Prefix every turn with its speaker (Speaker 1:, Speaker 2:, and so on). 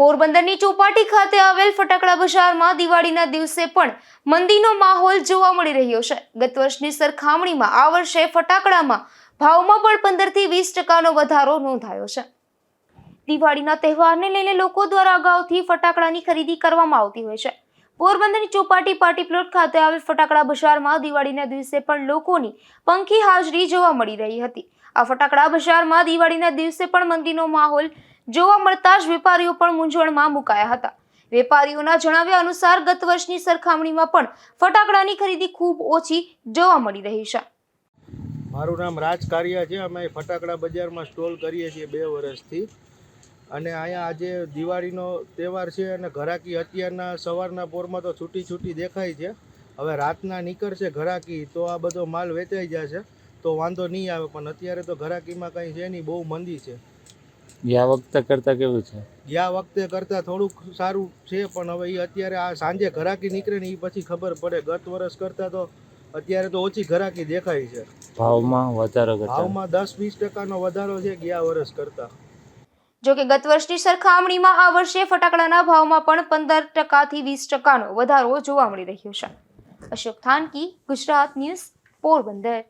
Speaker 1: પોરબંદરની ચોપાટી ખાતે આવેલ ફટાકડા બજારમાં દિવાળીના દિવસે પણ મંદીનો માહોલ જોવા મળી રહ્યો છે। ગત વર્ષની સરખામણીમાં આ વર્ષે ફટાકડામાં ભાવમાં પણ 15 થી 20% વધારો નોંધાયો છે। દિવાળીના તહેવારને લઈને લોકો દ્વારા અગાઉથી ફટાકડાની ખરીદી કરવામાં આવતી હોય છે। પોરબંદરની ચોપાટી પાર્ટી પ્લોટ ખાતે આવેલ ફટાકડા બજારમાં દિવાળીના દિવસે પણ લોકોની પંખી હાજરી જોવા મળી રહી હતી। આ ફટાકડા બજારમાં દિવાળીના દિવસે પણ મંદીનો માહોલ જોવા મળતા જ વેપારીઓ પણ મૂંઝવણમાં મુકાયા હતા। વેપારીઓના જણાવ્યા અનુસાર ગત વર્ષની સરખામણીમાં પણ ફટાકડાની ખરીદી ખૂબ ઓછી જોવા મળી રહી છે।
Speaker 2: મારું નામ રાજ કારિયા છે। અમે ફટાકડા બજારમાં સ્ટોલ કરીએ છીએ 2 વર્ષથી અને અહીંયા આજે દિવાળીનો તહેવાર છે અને ઘરાકી અત્યારના સવારના પોરમાં તો છૂટી દેખાય છે। હવે રાતના નીકળશે ઘરાકી તો આ બધો માલ વેચાઈ જશે તો વાંધો નહીં આવે, પણ અત્યારે તો ઘરાકીમાં કંઈ છે નહીં, બહુ મંદી છે।
Speaker 3: ગયા વખતે કરતાં કેવું છે?
Speaker 2: ગયા વખતે કરતાં થોડુંક સારું છે, પણ હવે એ અત્યારે આ સાંજે ઘરાકી નીકળે ને એ પછી ખબર પડે। ગત વર્ષ કરતાં તો અત્યારે તો ઓછી ઘરાકી દેખાય છે।
Speaker 3: ભાવમાં વધારો
Speaker 2: ભાવમાં 10-20% વધારો છે ગયા વર્ષ કરતાં।
Speaker 1: જો કે ગત વર્ષની સરખામણીમાં આ વર્ષે ફટાકડાના ભાવમાં પણ 15% થી 20% વધારો જોવા મળી રહ્યો છે। અશોક થાનકી, ગુજરાત ન્યૂઝ, પોરબંદર।